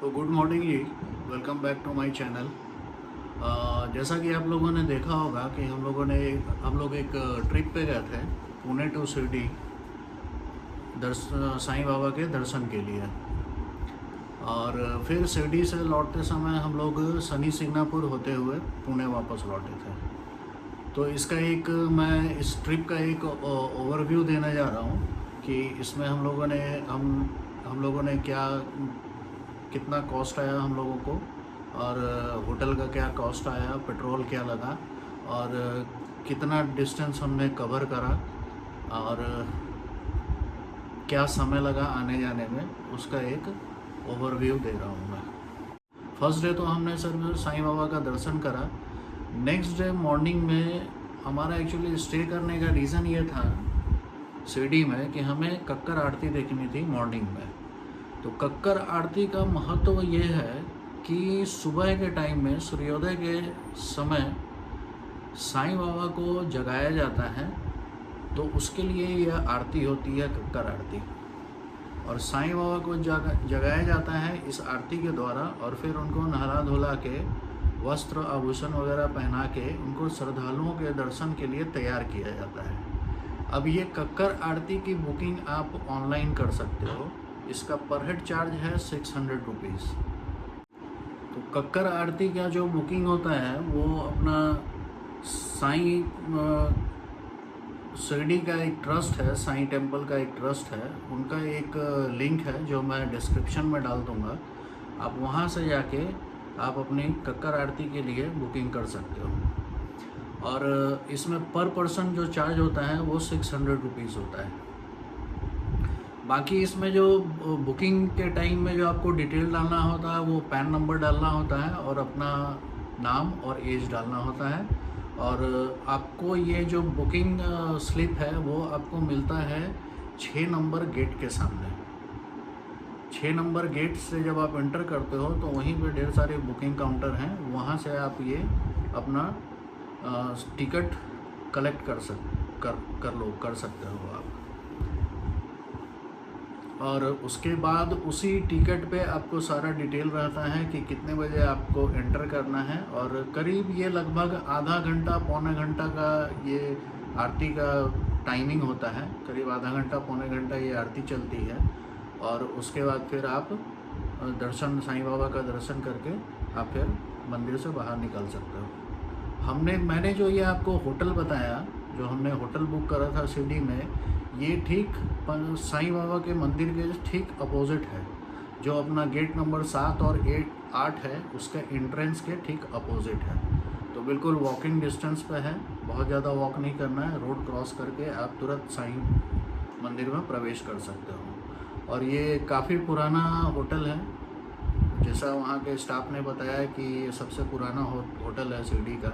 तो good morning जी। Welcome back to my channel. जैसा कि आप लोगों ने देखा होगा कि हम लोग एक ट्रिप पे गए थे, पुणे टू शिरडी, साईं बाबा के दर्शन के लिए। और फिर शिरडी से लौटते समय हम लोग शनि सिंगनापुर होते हुए पुणे वापस लौटे थे। तो इसका एक मैं इस ट्रिप का एक ओवरव्यू देने जा रहा हूँ कि इसमें हम लोगों ने क्या कितना कॉस्ट आया हम लोगों को, और होटल का क्या कॉस्ट आया, पेट्रोल क्या लगा, और कितना डिस्टेंस हमने कवर करा, और क्या समय लगा आने जाने में, उसका एक ओवरव्यू दे रहा हूँ मैं। फर्स्ट डे तो हमने सर साईं बाबा का दर्शन करा। नेक्स्ट डे मॉर्निंग में हमारा एक्चुअली स्टे करने का रीज़न ये था शिरडी में कि हमें कक्कर आरती देखनी थी मॉर्निंग में। तो कक्कर आरती का महत्व ये है कि सुबह के टाइम में सूर्योदय के समय साईं बाबा को जगाया जाता है, तो उसके लिए यह आरती होती है, कक्कर आरती। और साईं बाबा को जगाया जाता है इस आरती के द्वारा, और फिर उनको नहला धुला के वस्त्र आभूषण वगैरह पहना के उनको श्रद्धालुओं के दर्शन के लिए तैयार किया जाता है। अब ये कक्कर आरती की बुकिंग आप ऑनलाइन कर सकते हो। इसका पर हेड चार्ज है 600 रुपीज़। तो कक्कर आरती का जो बुकिंग होता है वो अपना साईं शिरडी का एक ट्रस्ट है, साईं टेम्पल का एक ट्रस्ट है, उनका एक लिंक है जो मैं डिस्क्रिप्शन में डाल दूँगा। आप वहाँ से जाके आप अपनी कक्कर आरती के लिए बुकिंग कर सकते हो। और इसमें पर पर्सन जो चार्ज होता है वो 600 रुपीज़ होता है। बाकी इसमें जो बुकिंग के टाइम में जो आपको डिटेल डालना होता है वो पैन नंबर डालना होता है और अपना नाम और एज डालना होता है। और आपको ये जो बुकिंग स्लिप है वो आपको मिलता है 6 नंबर गेट के सामने। 6 नंबर गेट से जब आप एंटर करते हो तो वहीं पे ढेर सारे बुकिंग काउंटर हैं, वहाँ से आप ये अपना टिकट कलेक्ट कर सकते हो आप। और उसके बाद उसी टिकट पे आपको सारा डिटेल रहता है कि कितने बजे आपको एंटर करना है। और करीब ये लगभग आधा घंटा पौने घंटा का ये आरती का टाइमिंग होता है। करीब आधा घंटा पौने घंटा ये आरती चलती है, और उसके बाद फिर आप दर्शन साईं बाबा का दर्शन करके आप फिर मंदिर से बाहर निकल सकते हो। मैंने जो ये आपको होटल बताया, जो हमने होटल बुक करा था शिरडी में, ये ठीक साईं बाबा के मंदिर के ठीक अपोजिट है। जो अपना गेट नंबर 7 और 8 है उसका एंट्रेंस के ठीक अपोजिट है। तो बिल्कुल वॉकिंग डिस्टेंस पे है, बहुत ज़्यादा वॉक नहीं करना है, रोड क्रॉस करके आप तुरंत साईं मंदिर में प्रवेश कर सकते हो। और ये काफ़ी पुराना होटल है, जैसा वहाँ के स्टाफ ने बताया कि ये सबसे पुराना होटल है शिरडी का।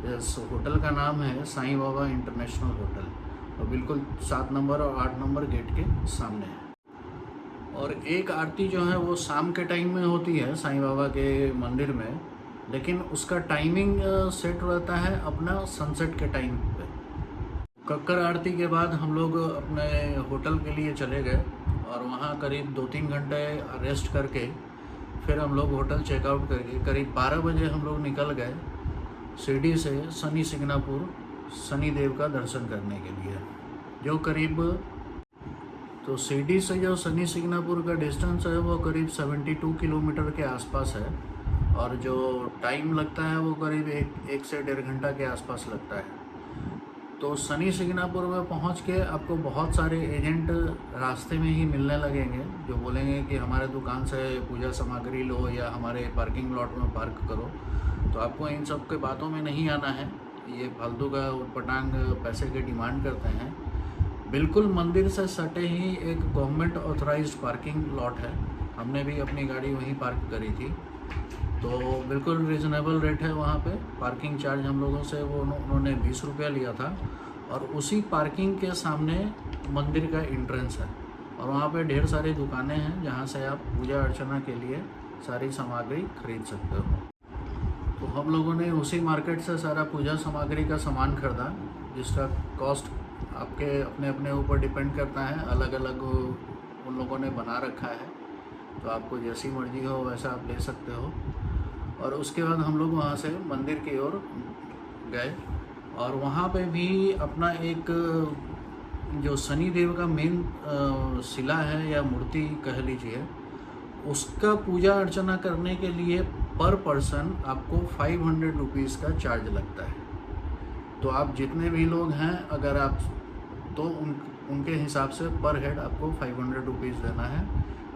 इस होटल का नाम है साईं बाबा इंटरनेशनल होटल, और बिल्कुल 7 नंबर और 8 नंबर गेट के सामने है। और एक आरती जो है वो शाम के टाइम में होती है साईं बाबा के मंदिर में, लेकिन उसका टाइमिंग सेट रहता है अपना सनसेट के टाइम पे। कक्कर आरती के बाद हम लोग अपने होटल के लिए चले गए, और वहाँ करीब 2-3 घंटे रेस्ट करके फिर हम लोग होटल चेकआउट करके करीब 12 बजे हम लोग निकल गए शिरडी से शनि सिंगनापुर शनि देव का दर्शन करने के लिए। जो करीब तो शिरडी से जो शनि सिंगनापुर का डिस्टेंस है वो करीब 72 किलोमीटर के आसपास है, और जो टाइम लगता है वो करीब एक से 1.5 घंटा के आसपास लगता है। तो शनि सिंगनापुर में पहुंच के आपको बहुत सारे एजेंट रास्ते में ही मिलने लगेंगे, जो बोलेंगे कि हमारे दुकान से पूजा सामग्री लो या हमारे पार्किंग लॉट में पार्क करो। तो आपको इन सब के बातों में नहीं आना है, ये फालतू का उटपटांग पैसे के डिमांड करते हैं। बिल्कुल मंदिर से सटे ही एक गवर्नमेंट ऑथराइज्ड पार्किंग लॉट है, हमने भी अपनी गाड़ी वहीं पार्क करी थी। तो बिल्कुल रिजनेबल रेट है वहाँ पे। पार्किंग चार्ज हम लोगों से उन्होंने 20 रुपया लिया था, और उसी पार्किंग के सामने मंदिर का एंट्रेंस है, और वहाँ पे ढेर सारी दुकानें हैं जहाँ से आप पूजा अर्चना के लिए सारी सामग्री खरीद सकते हो। तो हम लोगों ने उसी मार्केट से सारा पूजा सामग्री का सामान खरीदा, जिसका कॉस्ट आपके अपने अपने ऊपर डिपेंड करता है, अलग अलग उन लोगों ने बना रखा है। तो आपको जैसी मर्जी हो वैसा आप ले सकते हो। और उसके बाद हम लोग वहाँ से मंदिर की ओर गए और वहाँ पे भी अपना एक जो शनि देव का मेन शिला है या मूर्ति कह लीजिए, उसका पूजा अर्चना करने के लिए पर पर्सन आपको 500 रुपीज़ का चार्ज लगता है। तो आप जितने भी लोग हैं अगर आप तो उनके हिसाब से पर हेड आपको 500 रुपीज़ देना है,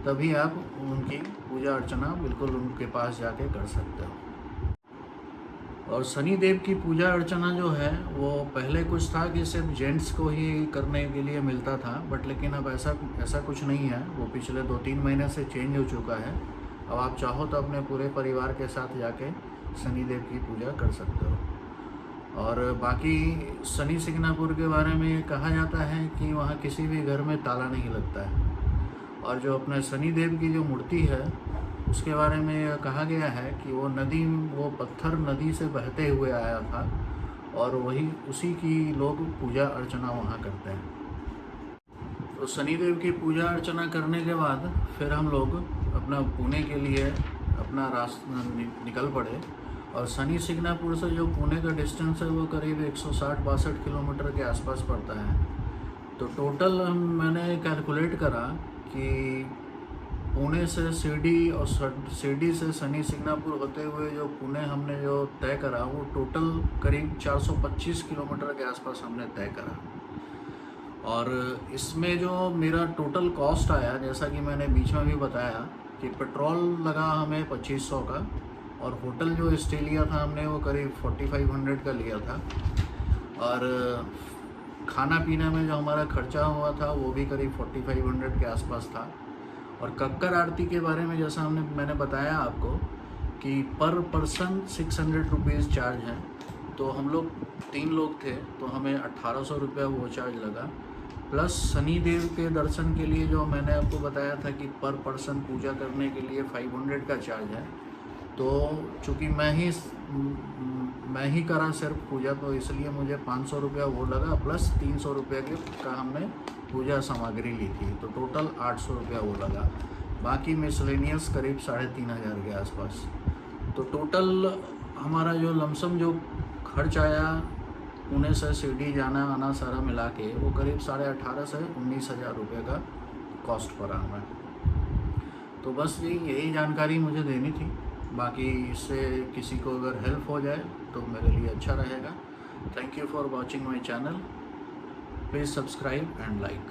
तभी आप उनकी पूजा अर्चना बिल्कुल उनके पास जाके कर सकते हो। और शनि देव की पूजा अर्चना जो है वो पहले कुछ था कि सिर्फ जेंट्स को ही करने के लिए मिलता था, बट लेकिन अब ऐसा कुछ नहीं है। वो पिछले 2-3 महीने से चेंज हो चुका है। अब आप चाहो तो अपने पूरे परिवार के साथ जाके शनि देव की पूजा कर सकते हो। और बाकी शनि सिग्नापुर के बारे में कहा जाता है कि वहाँ किसी भी घर में ताला नहीं लगता है। और जो अपने शनि देव की जो मूर्ति है उसके बारे में कहा गया है कि वो पत्थर नदी से बहते हुए आया था और वही उसी की लोग पूजा अर्चना वहाँ करते हैं। तो शनिदेव की पूजा अर्चना करने के बाद फिर हम लोग अपना पुणे के लिए अपना रास्ता निकल पड़े। और शनि सिग्नापुर से जो पुणे का डिस्टेंस है वो करीब 160-62 किलोमीटर के आसपास पड़ता है। तो टोटल मैंने कैलकुलेट करा कि पुणे से शिरडी और शिरडी से शनि सिग्नापुर होते हुए जो पुणे हमने जो तय करा वो टोटल करीब 425 किलोमीटर के आसपास हमने तय करा। और इसमें जो मेरा टोटल कॉस्ट आया, जैसा कि मैंने बीच में भी बताया कि पेट्रोल लगा हमें 2500 का, और होटल जो स्टे लिया था हमने वो करीब 4500 का लिया था। और खाना पीना में जो हमारा खर्चा हुआ था वो भी करीब 4500 के आसपास था। और कक्कर आरती के बारे में जैसा मैंने बताया आपको कि पर पर्सन 600 रुपीज़ चार्ज है। तो हम लोग 3 लोग थे तो हमें 1800 रुपया वो चार्ज लगा, प्लस शनि देव के दर्शन के लिए जो मैंने आपको बताया था कि पर पर्सन पूजा करने के लिए 500 का चार्ज है। तो चूँकि मैं ही करा सिर्फ पूजा, तो इसलिए मुझे 500 रुपया वो लगा, प्लस 300 रुपये का हमने पूजा सामग्री ली थी। तो टोटल 800 रुपया वो लगा। बाकी मिसलेनियस करीब 3500 के आसपास। तो टोटल हमारा जो लमसम जो खर्च आया पुणे से शिरडी जाना आना सारा मिला के वो करीब 18,500 से 19,000 रुपये का कॉस्ट पड़ा हमें। तो बस यही जानकारी मुझे देनी थी। बाकी इससे किसी को अगर हेल्प हो जाए तो मेरे लिए अच्छा रहेगा। Thank you for watching my channel. Please subscribe and like.